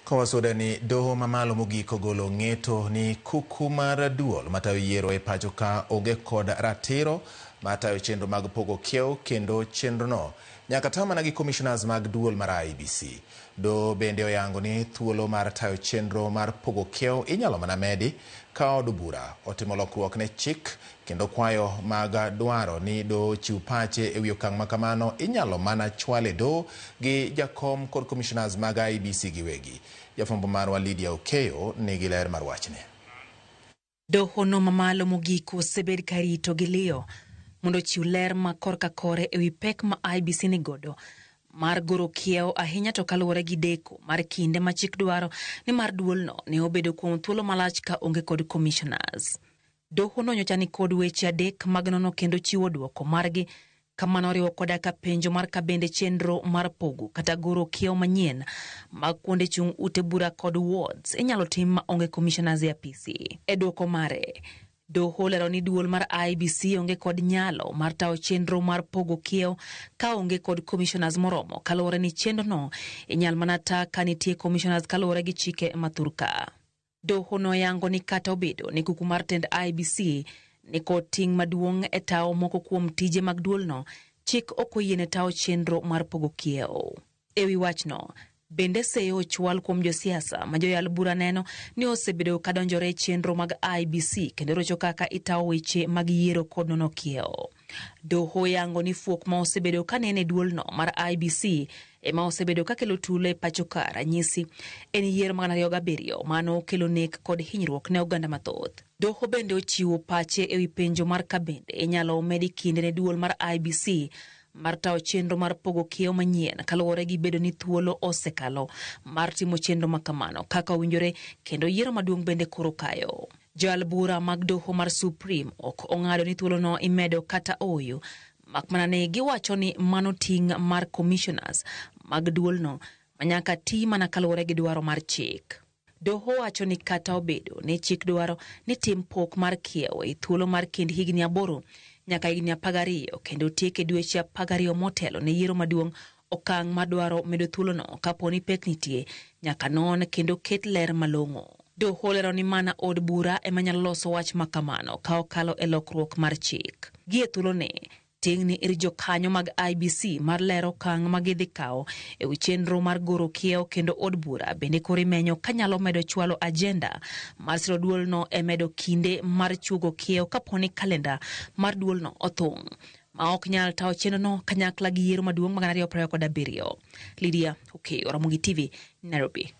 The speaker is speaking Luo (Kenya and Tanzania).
Kawasuda ni Doho mamalo mogik ogolo ng'eto ni kuku mar duol matayo yiero e pachoka onge kod ratiro matayo chenro mag pogo kieo, kendo chenrono nyaka tam mana gi commissioners mag duol mar IEBC. Doho bende oyango ni thuolo mar tayo chenro mar pogo kieo inyalo mana medi ka od bura otimo lokruok ne chik, kendo kwayo mag dwaro ni Doho chiw pache e wi okang' ma kamano inyalo mana chwale Doho gi jakom kod commissioners mag IEBC giwegi. Jafwambo marwa Lydia Okeo nigi ler mar wachne. Doho no mamalo mogik osebed ka rito gi liyo mondo chiw ler ma korka kore e wi pek ma IEBC ni godo mar goro kieo, ahinya to kaluwore gi deko mar kinde ma chik dwaro ni mar duolno ne obedo kuom thuolo malach ka onge kod commissioners. Doho no nyocha ni kod weche adek mag nono kendo chiwo duoko margi, kamano riwo koda ka penjo mar ka bende chenro mar pogo kata goro kieo manyien mag kuonde chung' ute bura kod wards inyalo tim ma onge commissioners e apisi. E duoko mare, Doho lero ni duol mar IEBC onge kod nyalo mar tawo chenro mar pogo kieo ka onge kod commissioners moromo, kaluwore ni chenro no inyal mana ta ka nitie commissioners kaluwore gi chike mathurka. Doho no yango ni kata obedo ni kuku mar tend IEBC ni kod ting' maduong' e tawo moko kuom tije mag duolno, chik ok oyiene tawo chenro mar pogo kieo. E wi wachno, bende seyo ochwal kuom josiasa ma joyal bura neno ni osebedo kadonjore chenro mag IEBC kendo rocho kaka itawo weche mag yiero kod nono kieo. Doho yango ni fuok ma osebedo kanene duolno mar IEBC ema osebedo kakelo tulo e pachoka. Ranyisi en yiero mag 2007 mano kelo nek kod hinyruok ne oganda mathoth. Doho bende ochiwo pache e wi penjo mar ka bende inyalo medi kinde ne duol mar IEBC mar tawo chenro mar pogo kieo manyien, kaluwore gi bedo ni thuolo osekalo mar timo chenro makamano kaka owinjore, kendo yiero maduong' bende koro kayo. Joal bura mag Doho mar Supreme ok ong'ado ni thuolo no imedo kata oyo, makmana ne giwacho ni mano ting' mar commissioners mag duolno manyaka ti mana kaluwore gi dwaro mar chik. Doho wacho ni kata obedo ni chik dwaro ni tim pok mar kieo e thuolo mar kind higni 8 nyaka higni 12 kendo tieke dweche 12 motelo ne yiero maduong', okang' madwaro medo thuolo no kapo ni pek nitie nyaka non kendo ket ler malong'o. Doho lero ni mana od bura ema nyalo loso wach makamano ka okalo e lokruok mar chik. Gie thuolo ne ting' ni ir jokanyo mag IEBC mar lero okang' ma gidhi kawo e wi chenro mar goro kieo, kendo od bura bende koro imenyo kanyalo medo chwalo ajenda mar siro duolno e medo kinde mar chuogo kieo kaponi kalenda mar duolno othung' ma ok nyal tawo chenro no kanyakla gi yiero maduong' mag 2027. Lydia Okeo, Ramogi TV, Nairobi.